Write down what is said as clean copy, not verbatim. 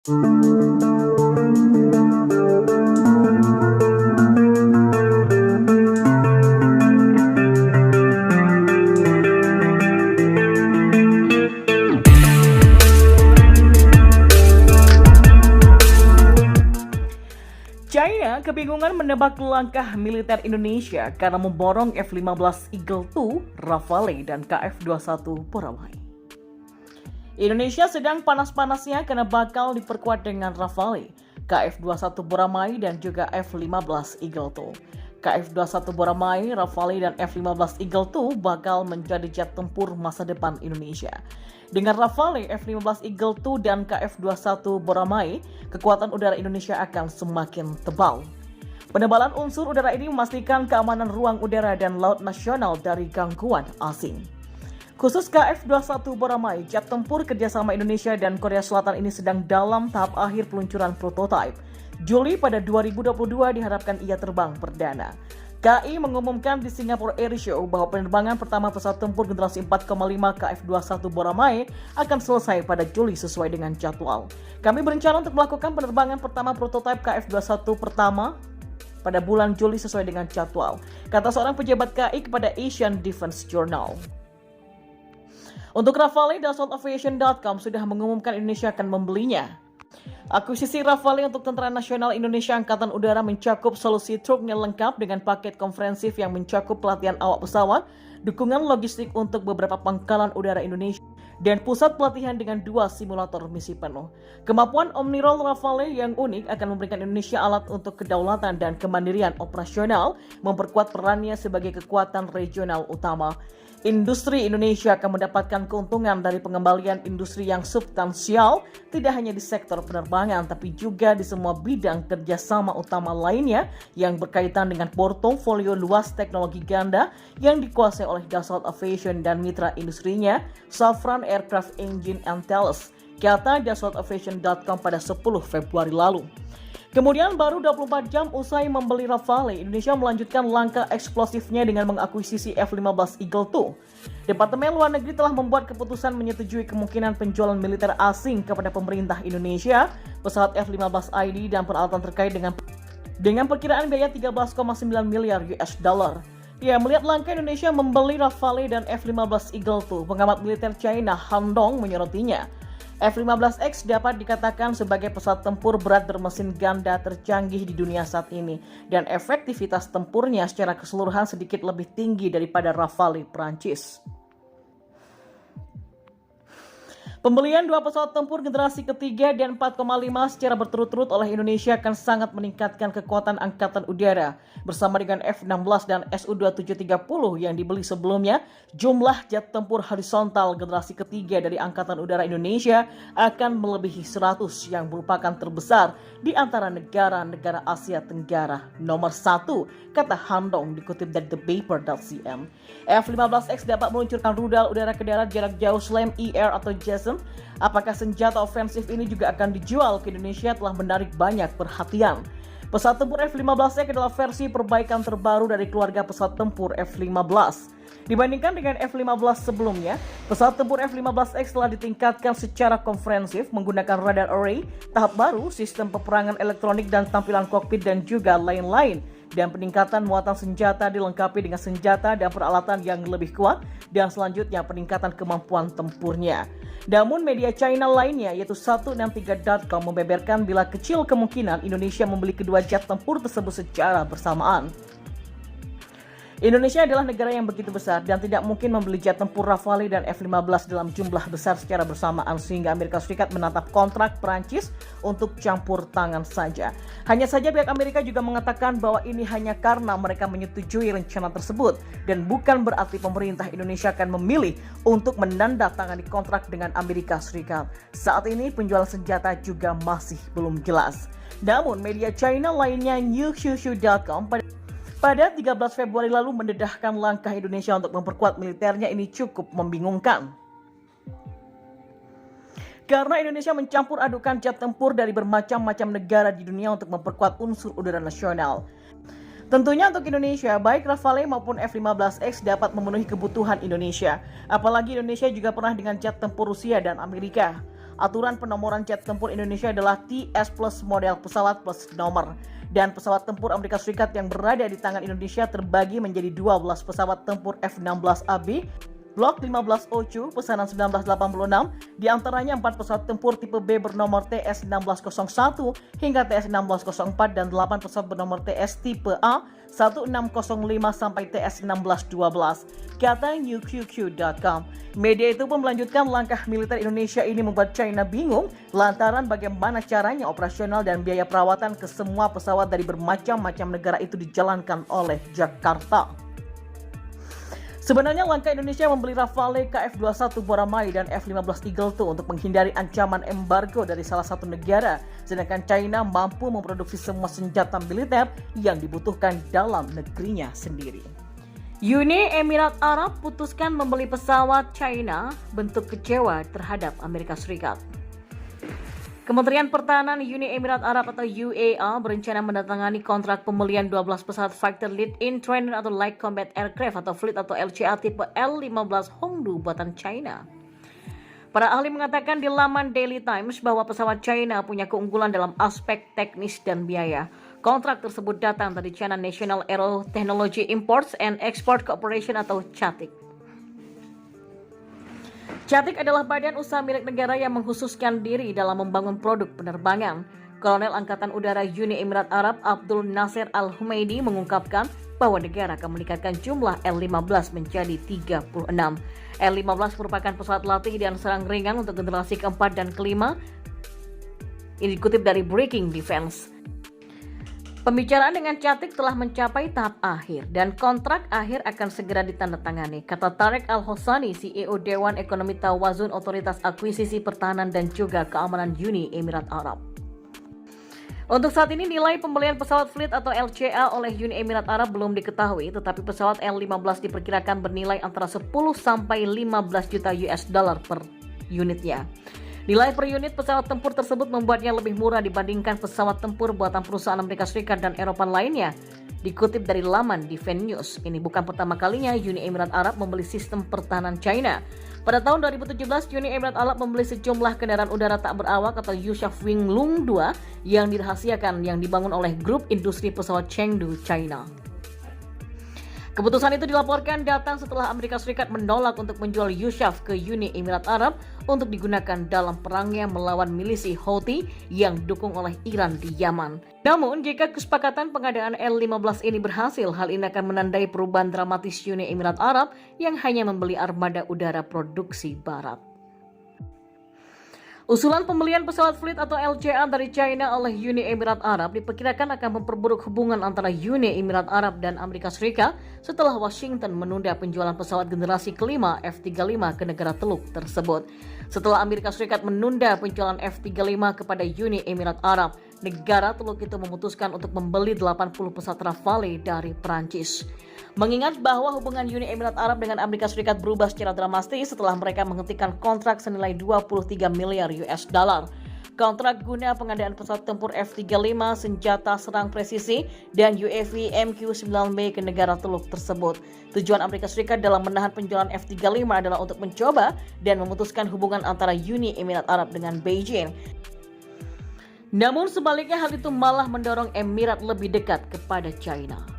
China kebingungan menebak langkah militer Indonesia karena memborong F-15 Eagle II, Rafale, dan KF-21 Boramae. Indonesia sedang panas-panasnya karena bakal diperkuat dengan Rafale, KF-21 Boramae, dan juga F-15 Eagle II. KF-21 Boramae, Rafale, dan F-15 Eagle II bakal menjadi jet tempur masa depan Indonesia. Dengan Rafale, F-15 Eagle II, dan KF-21 Boramae, kekuatan udara Indonesia akan semakin tebal. Penebalan unsur udara ini memastikan keamanan ruang udara dan laut nasional dari gangguan asing. Khusus KF-21 Boramae, jet tempur kerjasama Indonesia dan Korea Selatan ini sedang dalam tahap akhir peluncuran prototipe. Juli pada 2022 diharapkan ia terbang perdana. KAI mengumumkan di Singapore Airshow bahwa penerbangan pertama pesawat tempur generasi 4,5 KF-21 Boramae akan selesai pada Juli sesuai dengan jadwal. Kami berencana untuk melakukan penerbangan pertama prototipe KF-21 pertama pada bulan Juli sesuai dengan jadwal, kata seorang pejabat KAI kepada Asian Defense Journal. Untuk Rafale, DassaultAviation.com sudah mengumumkan Indonesia akan membelinya. Akuisisi Rafale untuk Tentara Nasional Indonesia Angkatan Udara mencakup solusi truknya lengkap dengan paket komprehensif yang mencakup pelatihan awak pesawat, dukungan logistik untuk beberapa pangkalan udara Indonesia, dan pusat pelatihan dengan 2 simulator misi penuh. Kemampuan Omnirol Rafale yang unik akan memberikan Indonesia alat untuk kedaulatan dan kemandirian operasional, memperkuat perannya sebagai kekuatan regional utama. Industri Indonesia akan mendapatkan keuntungan dari pengembalian industri yang substansial, tidak hanya di sektor penerbangan, tapi juga di semua bidang kerjasama utama lainnya yang berkaitan dengan portofolio luas teknologi ganda yang dikuasai oleh Dassault Aviation dan mitra industrinya, Safran Aircraft Engine and Thales, kata DassaultAviation.com pada 10 Februari lalu. Kemudian baru 24 jam usai membeli Rafale, Indonesia melanjutkan langkah eksplosifnya dengan mengakuisisi F-15 Eagle II. Departemen Luar Negeri telah membuat keputusan menyetujui kemungkinan penjualan militer asing kepada pemerintah Indonesia, pesawat F-15ID dan peralatan terkait dengan perkiraan biaya 13,9 miliar US dollar. Ya, melihat langkah Indonesia membeli Rafale dan F-15 Eagle II, pengamat militer China Han Dong menyorotinya. F-15X dapat dikatakan sebagai pesawat tempur berat bermesin ganda tercanggih di dunia saat ini, dan efektivitas tempurnya secara keseluruhan sedikit lebih tinggi daripada Rafale Prancis. Pembelian 2 pesawat tempur generasi ketiga dan 4,5 secara berturut-turut oleh Indonesia akan sangat meningkatkan kekuatan angkatan udara. Bersama dengan F-16 dan Su-2730 yang dibeli sebelumnya, jumlah jet tempur horizontal generasi ketiga dari Angkatan Udara Indonesia akan melebihi 100 yang merupakan terbesar di antara negara-negara Asia Tenggara. Nomor 1, kata Handong dikutip dari thepaper.cn. F-15X dapat meluncurkan rudal udara ke darat jarak jauh SLAM ER atau JASSM. Apakah senjata ofensif ini juga akan dijual ke Indonesia telah menarik banyak perhatian. Pesawat tempur F-15X adalah versi perbaikan terbaru dari keluarga pesawat tempur F-15. Dibandingkan dengan F-15 sebelumnya, pesawat tempur F-15X telah ditingkatkan secara komprehensif menggunakan radar array, tahap baru, sistem peperangan elektronik dan tampilan kokpit dan juga lain-lain. Dan peningkatan muatan senjata dilengkapi dengan senjata dan peralatan yang lebih kuat, dan selanjutnya peningkatan kemampuan tempurnya. Namun media China lainnya yaitu 163.com membeberkan bila kecil kemungkinan Indonesia membeli kedua jet tempur tersebut secara bersamaan. Indonesia adalah negara yang begitu besar dan tidak mungkin membeli jet tempur Rafale dan F-15 dalam jumlah besar secara bersamaan sehingga Amerika Serikat menatap kontrak Prancis untuk campur tangan saja. Hanya saja pihak Amerika juga mengatakan bahwa ini hanya karena mereka menyetujui rencana tersebut dan bukan berarti pemerintah Indonesia akan memilih untuk menandatangani kontrak dengan Amerika Serikat. Saat ini penjualan senjata juga masih belum jelas. Namun media China lainnya newshushu.com pada 13 Februari lalu mendedahkan langkah Indonesia untuk memperkuat militernya ini cukup membingungkan. Karena Indonesia mencampur adukan jet tempur dari bermacam-macam negara di dunia untuk memperkuat unsur udara nasional. Tentunya untuk Indonesia, baik Rafale maupun F-15X dapat memenuhi kebutuhan Indonesia. Apalagi Indonesia juga pernah dengan jet tempur Rusia dan Amerika. Aturan penomoran jet tempur Indonesia adalah TS plus model pesawat plus nomor. Dan pesawat tempur Amerika Serikat yang berada di tangan Indonesia terbagi menjadi 12 pesawat tempur F-16AB Block 15 OCU pesanan 1986, diantaranya 4 pesawat tempur tipe B bernomor TS-1601 hingga TS-1604 dan 8 pesawat bernomor TS tipe A 1605 sampai TS-1612, kata newqq.com. Media itu pun melanjutkan langkah militer Indonesia ini membuat China bingung lantaran bagaimana caranya operasional dan biaya perawatan ke semua pesawat dari bermacam-macam negara itu dijalankan oleh Jakarta. Sebenarnya langkah Indonesia membeli Rafale KF-21 Boramae dan F-15 Eagle II untuk menghindari ancaman embargo dari salah satu negara, sedangkan China mampu memproduksi semua senjata militer yang dibutuhkan dalam negerinya sendiri. Uni Emirat Arab putuskan membeli pesawat China, bentuk kecewa terhadap Amerika Serikat. Kementerian Pertahanan Uni Emirat Arab atau UAE berencana mendatangani kontrak pembelian 12 pesawat Fighter Lead-in Trainer atau Light Combat Aircraft atau Fleet atau LCA tipe L-15 Hongdu buatan China. Para ahli mengatakan di laman Daily Times bahwa pesawat China punya keunggulan dalam aspek teknis dan biaya. Kontrak tersebut datang dari China National Aero Technology Imports and Export Corporation atau CATIC. CATIC adalah badan usaha milik negara yang mengkhususkan diri dalam membangun produk penerbangan. Kolonel Angkatan Udara Uni Emirat Arab Abdul Nasser Al-Humaidi mengungkapkan bahwa negara akan meningkatkan jumlah L-15 menjadi 36. L-15 merupakan pesawat latih dan serang ringan untuk generasi keempat dan kelima. Ini dikutip dari Breaking Defense. Pembicaraan dengan CATIC telah mencapai tahap akhir dan kontrak akhir akan segera ditandatangani, kata Tarek Al-Hosani, CEO Dewan Ekonomi Tawazun Otoritas Akuisisi Pertahanan dan juga Keamanan Uni Emirat Arab. Untuk saat ini nilai pembelian pesawat Fleet atau LCA oleh Uni Emirat Arab belum diketahui, tetapi pesawat L-15 diperkirakan bernilai antara 10 sampai 15 juta US dollar per unitnya. Nilai per unit pesawat tempur tersebut membuatnya lebih murah dibandingkan pesawat tempur buatan perusahaan Amerika Serikat dan Eropa lainnya. Dikutip dari laman Defense News, ini bukan pertama kalinya Uni Emirat Arab membeli sistem pertahanan China. Pada tahun 2017, Uni Emirat Arab membeli sejumlah kendaraan udara tak berawak atau Yushaf Wing Lung 2 yang dirahasiakan yang dibangun oleh grup industri pesawat Chengdu, China. Keputusan itu dilaporkan datang setelah Amerika Serikat menolak untuk menjual Yushaf ke Uni Emirat Arab untuk digunakan dalam perangnya melawan milisi Houthi yang didukung oleh Iran di Yaman. Namun, jika kesepakatan pengadaan L-15 ini berhasil, hal ini akan menandai perubahan dramatis Uni Emirat Arab yang hanya membeli armada udara produksi barat. Usulan pembelian pesawat Fleet atau LCA dari China oleh Uni Emirat Arab diperkirakan akan memperburuk hubungan antara Uni Emirat Arab dan Amerika Serikat setelah Washington menunda penjualan pesawat generasi kelima F-35 ke negara Teluk tersebut. Setelah Amerika Serikat menunda penjualan F-35 kepada Uni Emirat Arab, negara Teluk itu memutuskan untuk membeli 80 pesawat Rafale dari Perancis. Mengingat bahwa hubungan Uni Emirat Arab dengan Amerika Serikat berubah secara dramatis setelah mereka menghentikan kontrak senilai 23 miliar US dollar. Kontrak guna pengadaan pesawat tempur F-35, senjata serang presisi, dan UAV MQ-9B ke negara Teluk tersebut. Tujuan Amerika Serikat dalam menahan penjualan F-35 adalah untuk mencoba dan memutuskan hubungan antara Uni Emirat Arab dengan Beijing. Namun sebaliknya hal itu malah mendorong Emirat lebih dekat kepada China.